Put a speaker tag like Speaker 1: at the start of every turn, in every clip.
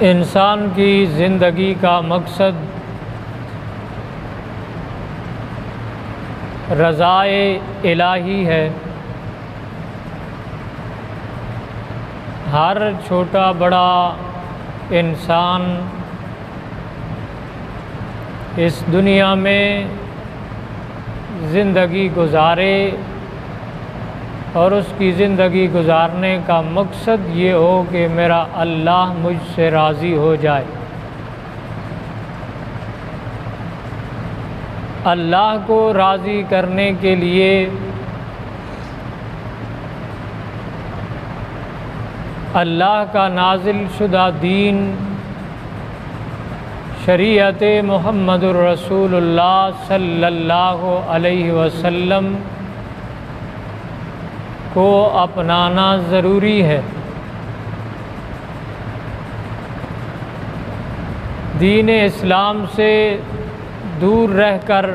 Speaker 1: انسان کی زندگی کا مقصد رضائے الہی ہے۔ ہر چھوٹا بڑا انسان اس دنیا میں زندگی گزارے اور اس کی زندگی گزارنے کا مقصد یہ ہو کہ میرا اللہ مجھ سے راضی ہو جائے۔ اللہ کو راضی کرنے کے لیے اللہ کا نازل شدہ دین شریعت محمد الرسول اللہ صلی اللہ علیہ وسلم کو اپنانا ضروری ہے۔ دین اسلام سے دور رہ کر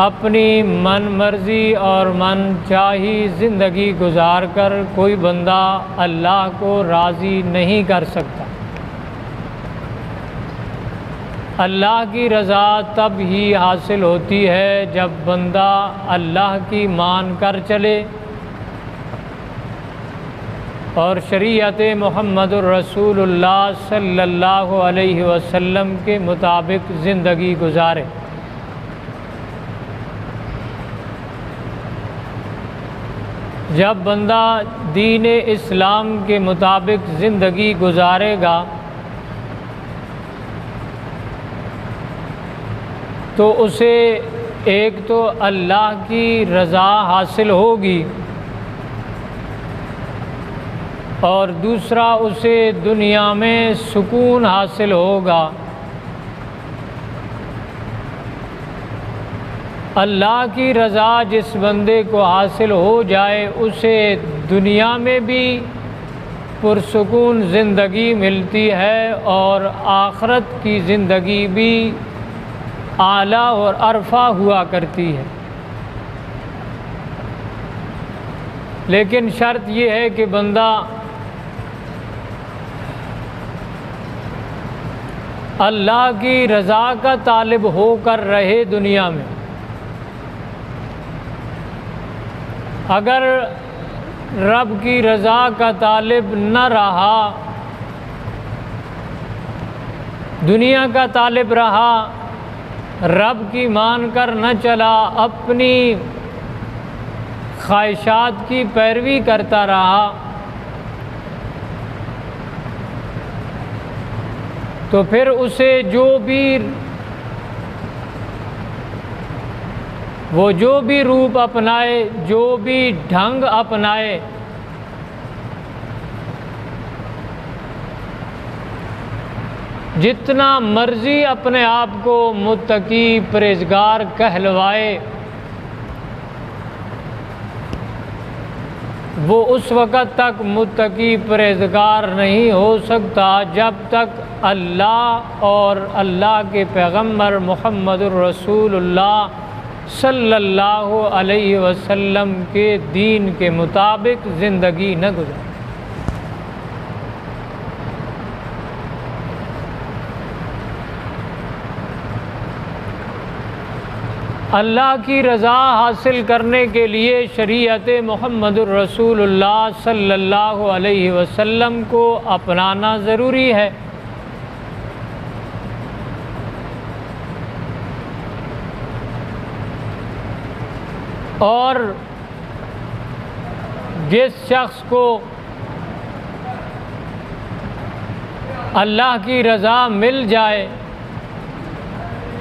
Speaker 1: اپنی من مرضی اور من چاہی زندگی گزار کر کوئی بندہ اللہ کو راضی نہیں کر سکتا۔ اللہ کی رضا تب ہی حاصل ہوتی ہے جب بندہ اللہ کی مان کر چلے اور شریعت محمد الرسول اللہ صلی اللہ علیہ وسلم کے مطابق زندگی گزارے۔ جب بندہ دین اسلام کے مطابق زندگی گزارے گا تو اسے ایک تو اللہ کی رضا حاصل ہوگی اور دوسرا اسے دنیا میں سکون حاصل ہوگا۔ اللہ کی رضا جس بندے کو حاصل ہو جائے اسے دنیا میں بھی پرسکون زندگی ملتی ہے اور آخرت کی زندگی بھی اعلیٰ اور ارفع ہوا کرتی ہے۔ لیکن شرط یہ ہے کہ بندہ اللہ کی رضا کا طالب ہو کر رہے دنیا میں۔ اگر رب کی رضا کا طالب نہ رہا، دنیا کا طالب رہا، رب کی مان کر نہ چلا، اپنی خواہشات کی پیروی کرتا رہا، تو پھر اسے وہ جو بھی روپ اپنائے، جو بھی ڈھنگ اپنائے، جتنا مرضی اپنے آپ کو متقی پرہیزگار کہلوائے، وہ اس وقت تک متقی پرہیزگار نہیں ہو سکتا جب تک اللہ اور اللہ کے پیغمبر محمد الرسول اللہ صلی اللہ علیہ وسلم کے دین کے مطابق زندگی نہ گزارے۔ اللہ کی رضا حاصل کرنے کے لیے شریعت محمد الرسول اللہ صلی اللہ علیہ وسلم کو اپنانا ضروری ہے۔ اور جس شخص کو اللہ کی رضا مل جائے،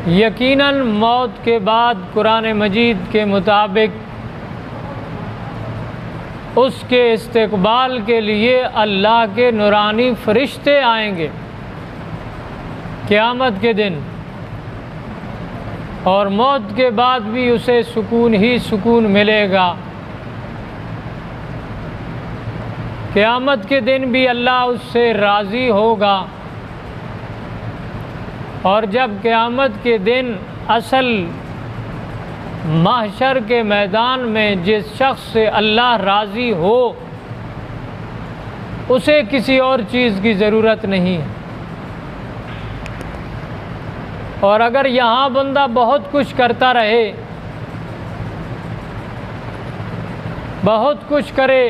Speaker 1: یقیناً موت کے بعد قرآن مجید کے مطابق اس کے استقبال کے لیے اللہ کے نورانی فرشتے آئیں گے قیامت کے دن، اور موت کے بعد بھی اسے سکون ہی سکون ملے گا۔ قیامت کے دن بھی اللہ اس سے راضی ہوگا، اور جب قیامت کے دن اصل محشر کے میدان میں جس شخص سے اللہ راضی ہو اسے کسی اور چیز کی ضرورت نہیں ہے۔ اور اگر یہاں بندہ بہت کچھ کرتا رہے، بہت کچھ کرے،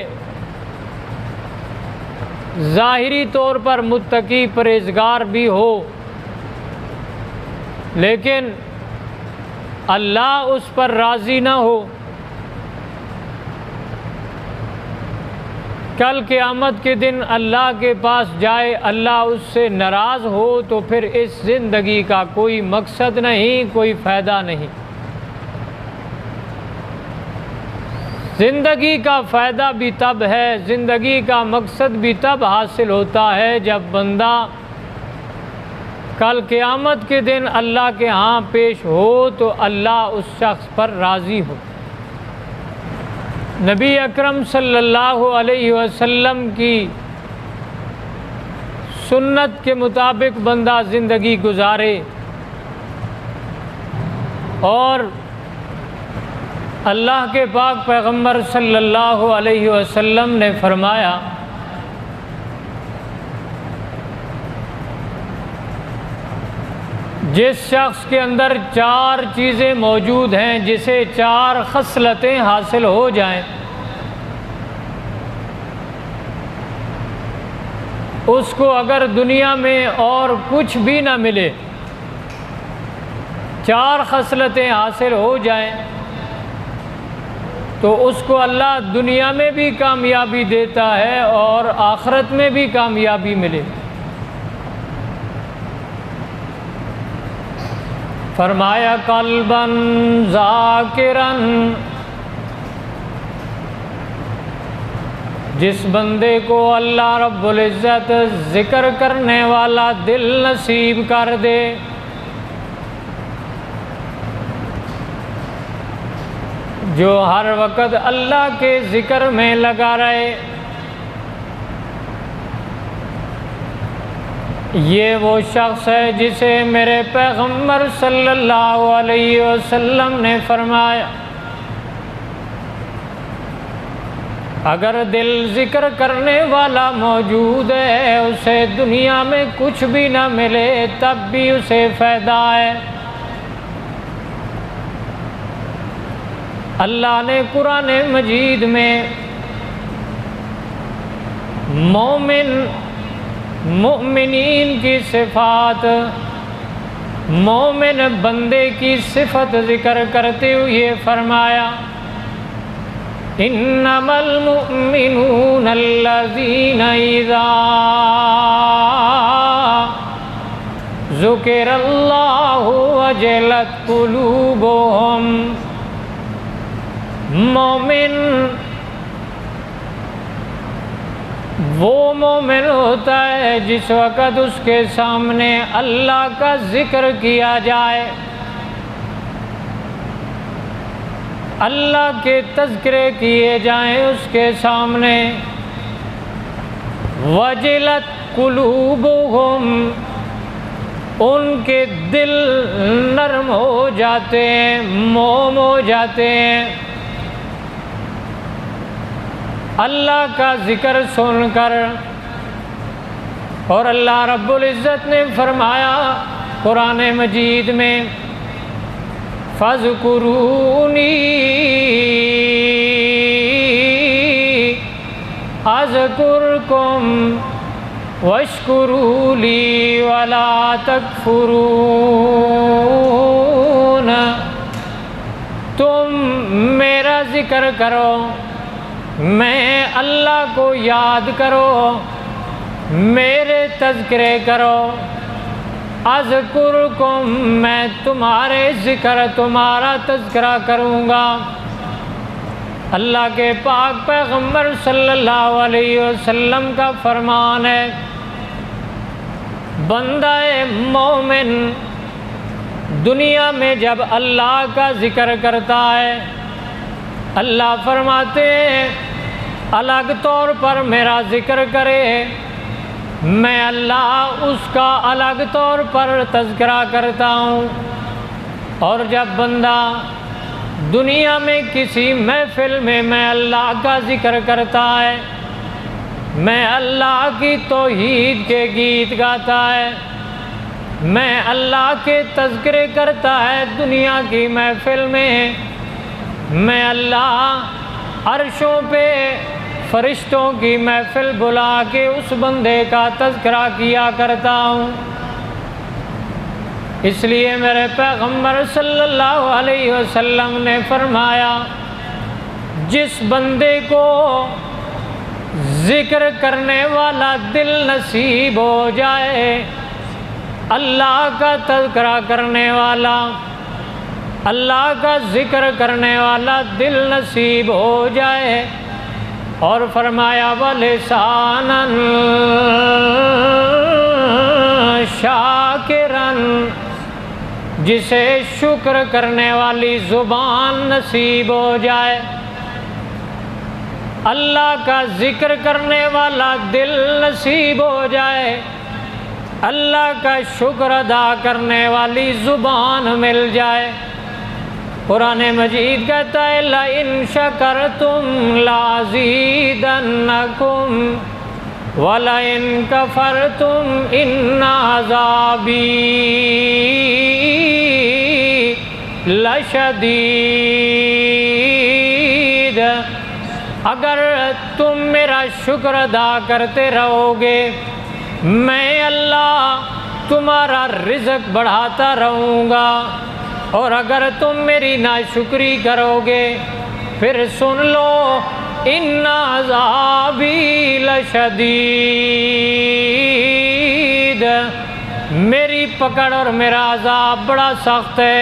Speaker 1: ظاہری طور پر متقی پرہیزگار بھی ہو، لیکن اللہ اس پر راضی نہ ہو، کل قیامت کے دن اللہ کے پاس جائے، اللہ اس سے ناراض ہو، تو پھر اس زندگی کا کوئی مقصد نہیں، کوئی فائدہ نہیں۔ زندگی کا فائدہ بھی تب ہے، زندگی کا مقصد بھی تب حاصل ہوتا ہے جب بندہ کل قیامت کے دن اللہ کے ہاں پیش ہو تو اللہ اس شخص پر راضی ہو۔ نبی اکرم صلی اللہ علیہ وسلم کی سنت کے مطابق بندہ زندگی گزارے، اور اللہ کے پاک پیغمبر صلی اللہ علیہ وسلم نے فرمایا جس شخص کے اندر 4 چیزیں موجود ہیں، جسے 4 خصلتیں حاصل ہو جائیں، اس کو اگر دنیا میں اور کچھ بھی نہ ملے، 4 خصلتیں حاصل ہو جائیں تو اس کو اللہ دنیا میں بھی کامیابی دیتا ہے اور آخرت میں بھی کامیابی ملے۔ فرمایا قلباً ذاکراً، جس بندے کو اللہ رب العزت ذکر کرنے والا دل نصیب کر دے، جو ہر وقت اللہ کے ذکر میں لگا رہے، یہ وہ شخص ہے جسے میرے پیغمبر صلی اللہ علیہ وسلم نے فرمایا اگر دل ذکر کرنے والا موجود ہے، اسے دنیا میں کچھ بھی نہ ملے تب بھی اسے فائدہ ہے۔ اللہ نے قرآن مجید میں مومنین کی صفات، مومن بندے کی صفت ذکر کرتے ہوئے فرمایا انما المؤمنون الذین اذا ذکر اللہ وجلت قلوبهم، مومن وہ مومن ہوتا ہے جس وقت اس کے سامنے اللہ کا ذکر کیا جائے، اللہ کے تذکرے کیے جائیں اس کے سامنے، وجلت قلوبہم، ان کے دل نرم ہو جاتے ہیں، موم ہو جاتے ہیں اللہ کا ذکر سن کر۔ اور اللہ رب العزت نے فرمایا قرآن مجید میں فَاذْكُرُونِي أَذْكُرْكُمْ وَاشْكُرُوا لِي وَلَا تَكْفُرُونَ، تم میرا ذکر کرو، میں اللہ کو یاد کرو، میرے تذکرے کرو، اذکرکم، میں تمہارے ذکر تمہارا تذکرہ کروں گا۔ اللہ کے پاک پیغمبر صلی اللہ علیہ وسلم کا فرمان ہے بندہ مومن دنیا میں جب اللہ کا ذکر کرتا ہے، اللہ فرماتے ہیں الگ طور پر میرا ذکر کرے، میں اللہ اس کا الگ طور پر تذکرہ کرتا ہوں۔ اور جب بندہ دنیا میں کسی محفل میں اللہ کا ذکر کرتا ہے، میں اللہ کی توحید کے گیت گاتا ہے، میں اللہ کے تذکرے کرتا ہے دنیا کی محفل میں، میں اللہ عرشوں پہ فرشتوں کی محفل بلا کے اس بندے کا تذکرہ کیا کرتا ہوں۔ اس لیے میرے پیغمبر صلی اللہ علیہ وسلم نے فرمایا، جس بندے کو ذکر کرنے والا دل نصیب ہو جائے، اللہ کا تذکرہ کرنے والا، اللہ کا ذکر کرنے والا دل نصیب ہو جائے، اور فرمایا وَلِسَانًا شَاكِرًا، جسے شکر کرنے والی زبان نصیب ہو جائے، اللہ کا ذکر کرنے والا دل نصیب ہو جائے، اللہ کا شکر ادا کرنے والی زبان مل جائے۔ قرآن مجید کہتا ہے لَإِن شَكَرْتُمْ لَأَزِيدَنَّكُمْ وَلَئِن كَفَرْتُمْ إِنَّ عَذَابِي لَشَدِيدٌ، اگر تم میرا شکر ادا کرتے رہو گے، میں اللہ تمہارا رزق بڑھاتا رہوں گا، اور اگر تم میری ناشکری کرو گے پھر سن لو ان عذابی لشدید، میری پکڑ اور میرا عذاب بڑا سخت ہے۔